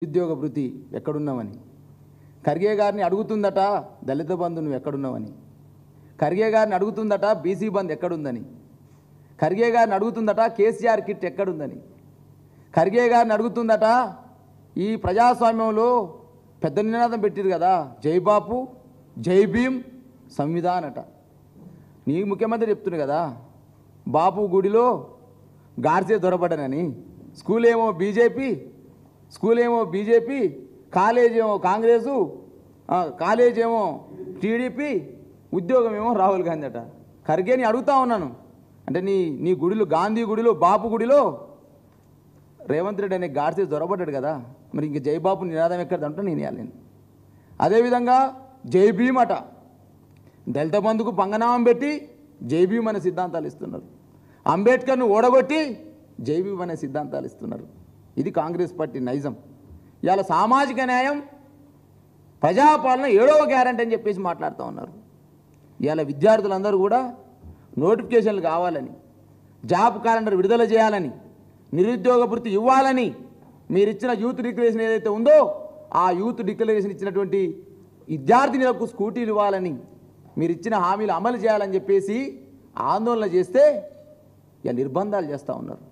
ఉద్యోగ వృత్తి ఎక్కడున్నావని ఖర్గే గారిని అడుగుతుందట దళిత బంధు నువ్వు ఎక్కడున్నావని ఖర్గే గారిని అడుగుతుందట బీసీ బంధు ఎక్కడుందని ఖర్గే గారిని అడుగుతుందట కేసీఆర్ కిట్ ఎక్కడుందని ఖర్గే గారిని అడుగుతుందట ఈ ప్రజాస్వామ్యంలో పెద్ద నినాదం పెట్టిరు కదా జై బాపు జై భీమ్ సంవిధానట నీ ముఖ్యమంత్రి చెప్తున్నారు కదా బాపు గుడిలో గాడ్సే దొరబడనని స్కూల్ ఏమో బీజేపీ కాలేజ్ ఏమో కాంగ్రెసు కాలేజ్ ఏమో టీడీపీ ఉద్యోగం ఏమో రాహుల్ గాంధీ అట ఖర్గేని అడుగుతా ఉన్నాను అంటే నీ గుడిలో గాంధీ గుడిలో బాపు గుడిలో రేవంత్ రెడ్డి అనే గాడ్సే దొరబడ్డాడు కదా మరి ఇంక జై బాపు నినాదం ఎక్కడంటే నేను ఇవ్వాలి అదేవిధంగా జై భీమ్ అట దళిత బంధుకు పంగనామం పెట్టి జై భీమ్ అనే సిద్ధాంతాలు ఇస్తున్నారు అంబేద్కర్ను ఓడగొట్టి జై భీమ్ అనే సిద్ధాంతాలు ఇస్తున్నారు ఇది కాంగ్రెస్ పార్టీ నైజం ఇవాళ సామాజిక న్యాయం ప్రజాపాలన 7వ గ్యారంటీ అని చెప్పేసి మాట్లాడుతూ ఉన్నారు ఇవాళ విద్యార్థులందరూ కూడా నోటిఫికేషన్లు కావాలని జాబ్ క్యాలెండర్ విడుదల చేయాలని నిరుద్యోగ భృతి ఇవ్వాలని మీరు ఇచ్చిన యూత్ డిక్లరేషన్ ఏదైతే ఉందో ఆ యూత్ డిక్లరేషన్ ఇచ్చినటువంటి విద్యార్థినులకు స్కూటీలు ఇవ్వాలని మీరు ఇచ్చిన హామీలు అమలు చేయాలని చెప్పేసి ఆందోళన చేస్తే ఇక నిర్బంధాలు చేస్తూ ఉన్నారు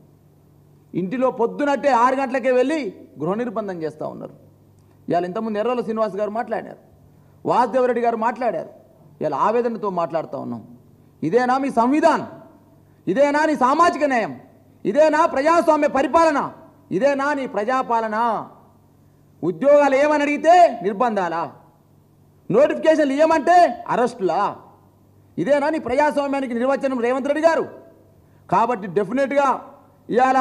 ఇంటిలో పొద్దునట్టే 6 గంటలకే వెళ్ళి గృహ నిర్బంధం చేస్తూ ఉన్నారు ఇవాళ ఇంతకుముందు ఎర్రల శ్రీనివాస్ గారు మాట్లాడారు వాసుదేవరెడ్డి గారు మాట్లాడారు ఇవాళ ఆవేదనతో మాట్లాడుతూ ఉన్నాం ఇదేనా మీ సంవిధానం ఇదేనా నీ సామాజిక న్యాయం ఇదేనా ప్రజాస్వామ్య పరిపాలన ఇదేనా నీ ప్రజాపాలన ఉద్యోగాలు ఏమని అడిగితే నిర్బంధాలా నోటిఫికేషన్లు ఇవ్వమంటే అరెస్టులా ఇదేనా నీ ప్రజాస్వామ్యానికి నిర్వచనం రేవంత్ రెడ్డి గారు కాబట్టి డెఫినెట్గా ఇవాళ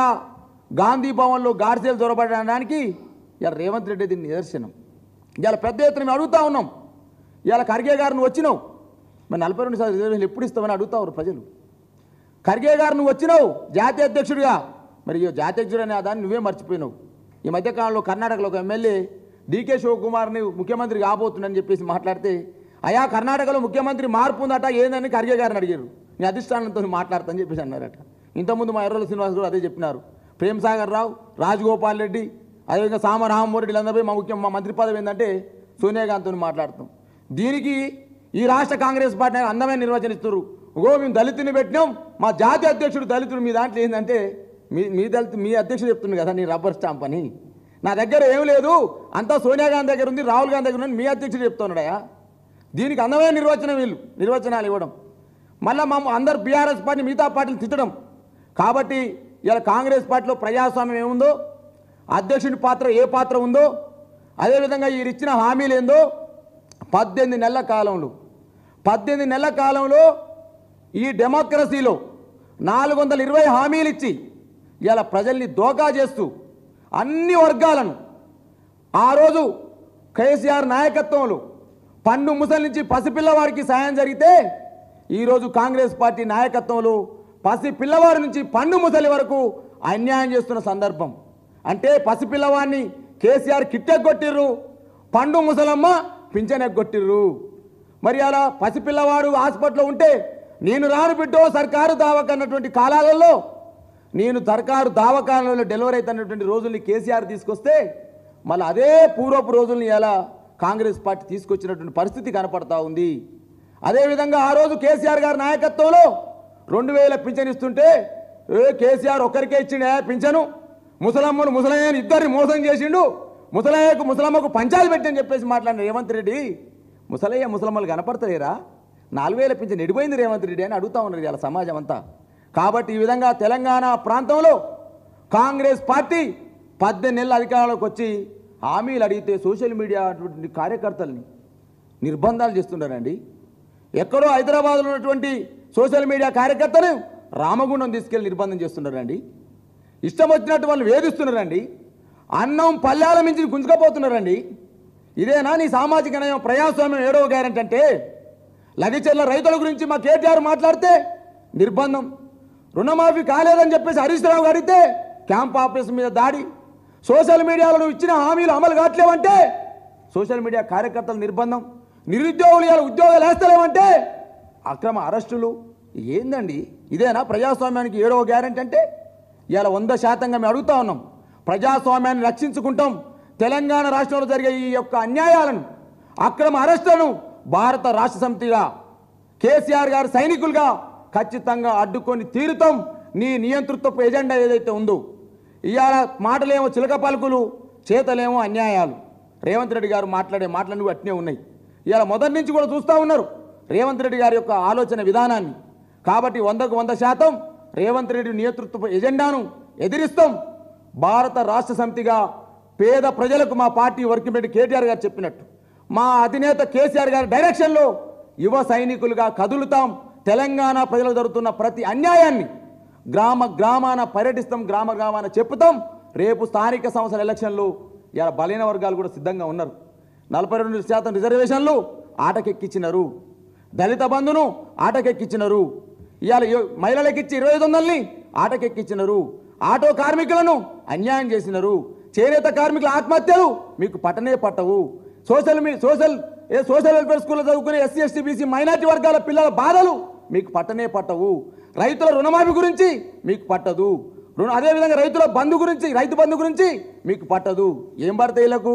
గాంధీ భవన్లో గాడ్సేలు దొరబడడానికి ఇవాళ రేవంత్ రెడ్డి దీన్ని నిదర్శనం ఇవాళ పెద్ద ఎత్తున మేము అడుగుతూ ఉన్నాం ఇవాళ ఖర్గే గారు నువ్వు వచ్చినావు మరి 42% రిజర్వేషన్లు ఎప్పుడు ఇస్తామని అడుగుతావు ప్రజలు ఖర్గే గారు నువ్వు వచ్చినావు జాతీయ అధ్యక్షుడిగా మరి జాతీయ అధ్యక్షుడు అనే దాన్ని నువ్వే మర్చిపోయినావు ఈ మధ్యకాలంలో కర్ణాటకలో ఒక ఎమ్మెల్యే డీకే శివకుమార్ని ముఖ్యమంత్రి కాబోతుందని చెప్పేసి మాట్లాడితే అయా కర్ణాటకలో ముఖ్యమంత్రి మార్పు ఉందట ఏందని ఖర్గే గారిని అడిగారు నీ అధిష్టానంతో మాట్లాడతాని చెప్పేసి అన్నారట ఇంతకుముందు మా ఎర్రల శ్రీనివాస్ కూడా అదే చెప్పినారు ప్రేమ్ సాగర్ రావు రాజగోపాల్ రెడ్డి అదేవిధంగా సామరామరెడ్డి వీళ్ళందరిపై మా మంత్రి పదవి ఏంటంటే సోనియా గాంధీతో మాట్లాడుతాం దీనికి ఈ రాష్ట్ర కాంగ్రెస్ పార్టీ అందమైన నిర్వచనిస్తారు మేము దళితుని పెట్టినాం మా జాతీయ అధ్యక్షుడు దళితుడు మీ దాంట్లో ఏంటంటే మీ అధ్యక్షుడు చెప్తుంది కదా నీ రబ్బర్ స్టాంప్ అని నా దగ్గర ఏం లేదు అంతా సోనియా గాంధీ దగ్గర ఉంది రాహుల్ గాంధీ దగ్గర ఉంది మీ అధ్యక్షుడు చెప్తున్నాడయా దీనికి అందమైన నిర్వచనాలు ఇవ్వడం మళ్ళీ మా అందరు బీఆర్ఎస్ పార్టీ మిగతా పార్టీలు తిట్టడం కాబట్టి ఇలా కాంగ్రెస్ పార్టీలో ప్రజాస్వామ్యం ఏముందో అధ్యక్షుడి పాత్ర ఏ పాత్ర ఉందో అదేవిధంగా వీరు ఇచ్చిన హామీలు ఏందో 18 నెలల కాలంలో ఈ డెమోక్రసీలో 420 హామీలు ఇచ్చి ఇలా ప్రజల్ని దోకా చేస్తూ అన్ని వర్గాలను ఆ రోజు కేసీఆర్ నాయకత్వంలో పండు ముసలి నుంచి పసిపిల్లవాడికి సాయం జరిగితే ఈరోజు కాంగ్రెస్ పార్టీ నాయకత్వంలో పసిపిల్లవాడి నుంచి పండు ముసలి వరకు అన్యాయం చేస్తున్న సందర్భం అంటే పసిపిల్లవాడిని కేసీఆర్ కిట్టెగ్గొట్టిర్రు పండు ముసలమ్మ పింఛనెగ్గొట్టిర్రు మరి అలా పసిపిల్లవాడు హాస్పిటల్లో ఉంటే నేను రాను బిడ్డో సర్కారు దావకన్నటువంటి కాలాలలో నేను సర్కారు దావకాలలో డెలివరీ అవుతున్నటువంటి రోజుల్ని కేసీఆర్ తీసుకొస్తే మళ్ళీ అదే పూర్వపు రోజుల్ని ఎలా కాంగ్రెస్ పార్టీ తీసుకొచ్చినటువంటి పరిస్థితి కనపడతా ఉంది అదేవిధంగా ఆ రోజు కేసీఆర్ గారి నాయకత్వంలో 2000 పింఛన్ ఇస్తుంటే కేసీఆర్ ఒక్కరికే ఇచ్చిండే పింఛను ముసలయ్యను ఇద్దరిని మోసం చేసిండు ముసలమ్మకు పంచాలు పెట్టని చెప్పేసి మాట్లాడిన రేవంత్ రెడ్డి ముసలమ్మలు కనపడతలేరా 4000 పింఛన్ ఎడిపోయింది రేవంత్ రెడ్డి అని అడుగుతా ఉన్నారు ఇలా సమాజం అంతా కాబట్టి ఈ విధంగా తెలంగాణ ప్రాంతంలో కాంగ్రెస్ పార్టీ 18 నెలల అధికారంలోకి వచ్చి హామీలు అడిగితే సోషల్ మీడియా అటువంటి కార్యకర్తల్ని నిర్బంధాలు చేస్తున్నారండి ఎక్కడో హైదరాబాద్లో ఉన్నటువంటి సోషల్ మీడియా కార్యకర్తలు రామగుండం తీసుకెళ్లి నిర్బంధం చేస్తున్నారండి ఇష్టం వచ్చినట్టు వాళ్ళు వేధిస్తున్నారండి అన్నం పల్లెల మించి గుంజుకపోతున్నారండి ఇదేనా నీ సామాజిక న్యాయం ప్రజాస్వామ్యం 7వ గ్యారెంటీ అంటే లగిచెర్ల రైతుల గురించి మా కేటీఆర్ మాట్లాడితే నిర్బంధం రుణమాఫీ కాలేదని చెప్పేసి హరీష్ రావు అడిగితే క్యాంప్ ఆఫీస్ మీద దాడి సోషల్ మీడియాలో నువ్వు ఇచ్చిన హామీలు అమలు కావట్లేవంటే సోషల్ మీడియా కార్యకర్తల నిర్బంధం నిరుద్యోగులు ఉద్యోగాలు వేస్తలేమంటే అక్రమ అరెస్టులు ఏందండి ఇదేనా ప్రజాస్వామ్యానికి 7వ గ్యారెంటీ అంటే ఇవాళ 100% మేము అడుగుతా ఉన్నాం ప్రజాస్వామ్యాన్ని రక్షించుకుంటాం తెలంగాణ రాష్ట్రంలో జరిగే ఈ యొక్క అన్యాయాలను, అక్రమ అరెస్టులను భారత రాష్ట్ర సమితిగా కేసీఆర్ గారు సైనికులుగా ఖచ్చితంగా అడ్డుకొని తీరుతాం. నీ నియంతృత్వపు ఎజెండా ఏదైతే ఉందో, ఇవాళ మాటలేమో చిలక పలుకులు, చేతలేమో అన్యాయాలు. రేవంత్ రెడ్డి గారు మాట్లాడే మాటలన్నీ అట్నే ఉన్నాయి. ఇవాళ మొదటి నుంచి కూడా చూస్తూ ఉన్నారు రేవంత్ రెడ్డి గారి యొక్క ఆలోచన విధానాన్ని. కాబట్టి 100% రేవంత్ రెడ్డి నేతృత్వ ఎజెండాను ఎదిరిస్తాం. భారత రాష్ట్ర సమితిగా పేద ప్రజలకు మా పార్టీ వర్కింగ్ ప్రెసిడెంట్ కేటీఆర్ గారు చెప్పినట్టు, మా అధినేత కేసీఆర్ గారి డైరెక్షన్లో యువ సైనికులుగా కదులుతాం. తెలంగాణ ప్రజలకు జరుగుతున్న ప్రతి అన్యాయాన్ని గ్రామ గ్రామాన పర్యటిస్తాం, గ్రామ గ్రామాన చెప్పుతాం. రేపు స్థానిక సంస్థల ఎలక్షన్లు ఇలా బలైన వర్గాలు కూడా సిద్ధంగా ఉన్నారు. 42% రిజర్వేషన్లు ఆటకెక్కించినారు, దళిత బంధును ఆటకెక్కించినారు, ఇవాళ మహిళలకు ఇచ్చి 2500ని ఆటకెక్కించినారు, ఆటో కార్మికులను అన్యాయం చేసినారు, చేనేత కార్మికుల ఆత్మహత్యలు మీకు పట్టనే పట్టవు, సోషల్ వెల్ఫేర్ స్కూల్లో చదువుకునే ఎస్సీ ఎస్టీ బీసీ మైనార్టీ వర్గాల పిల్లల బాధలు మీకు పట్టనే పట్టవు, రైతుల రుణమాఫీ గురించి మీకు పట్టదు, అదేవిధంగా రైతు బంధు గురించి మీకు పట్టదు. ఏం పడతాయి వీళ్ళకు?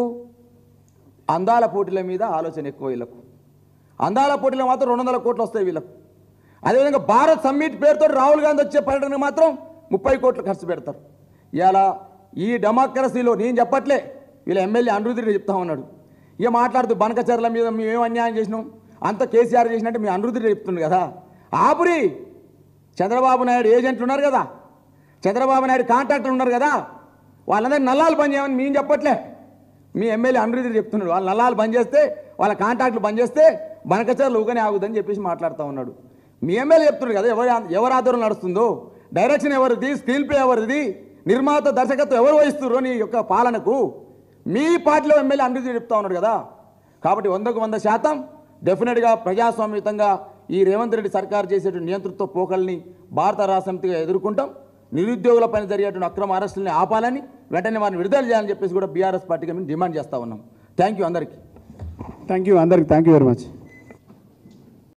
అందాల పోటీల మీద ఆలోచన ఎక్కువ వీళ్ళకు. అందాల పోటీలో మాత్రం 200 కోట్లు వస్తాయి వీళ్ళకు. అదేవిధంగా భారత్ సమ్మిట్ పేరుతో రాహుల్ గాంధీ వచ్చే పర్యటనకు మాత్రం 30 కోట్లు ఖర్చు పెడతారు. ఇలా ఈ డెమోక్రసీలో నేను చెప్పట్లే, వీళ్ళ ఎమ్మెల్యే అనిరుద్ధ్ రెడ్డి చెప్తా ఉన్నాడు. ఇక మాట్లాడుతూ బనకచర్ల మీద మేమేం అన్యాయం చేసినాం, అంత కేసీఆర్ చేసినట్టు మీ అనిరుద్ధ్ రెడ్డి చెప్తుంది కదా. ఆపురి, చంద్రబాబు నాయుడు ఏజెంట్లు ఉన్నారు కదా, చంద్రబాబు నాయుడు కాంట్రాక్టర్ ఉన్నారు కదా, వాళ్ళందరినీ నల్లాలు బంద్ చేయమని మేము చెప్పట్లే, మీ ఎమ్మెల్యే అనిరుద్ధ్ రెడ్డి చెప్తున్నాడు. వాళ్ళు నల్లాలు బంద్ చేస్తే, వాళ్ళ కాంట్రాక్టులు బంద్ చేస్తే బనకచర్లు ఊగనే ఆగుదని చెప్పేసి మాట్లాడుతూ ఉన్నాడు. మీ ఎమ్మెల్యే చెప్తున్నాడు కదా ఎవరి ఆధ్వర్యం నడుస్తుందో, డైరెక్షన్ ఎవరిది, స్క్రీన్ ప్లే ఎవరిది, నిర్మాత దర్శకత్వం ఎవరు వహిస్తుర్రో నీ యొక్క పాలనకు మీ పార్టీలో ఎమ్మెల్యే అనిరుద్ధ్ రెడ్డి చెప్తా ఉన్నాడు కదా. కాబట్టి 100% డెఫినెట్గా ప్రజాస్వామ్యతంగా ఈ రేవంత్ రెడ్డి సర్కారు చేసేటువంటి నియంతృత్వ పోకల్ని భారత రాష్ట్ర సమితిగా ఎదుర్కొంటాం. నిరుద్యోగుల పైన జరిగేటువంటి అక్రమ అరెస్టులని ఆపాలని, వెంటనే వారిని విడుదల చేయాలని చెప్పేసి కూడా బీఆర్ఎస్ పార్టీగా మేము డిమాండ్ చేస్తూ ఉన్నాం. థ్యాంక్ యూ అందరికీ. Thank you very much.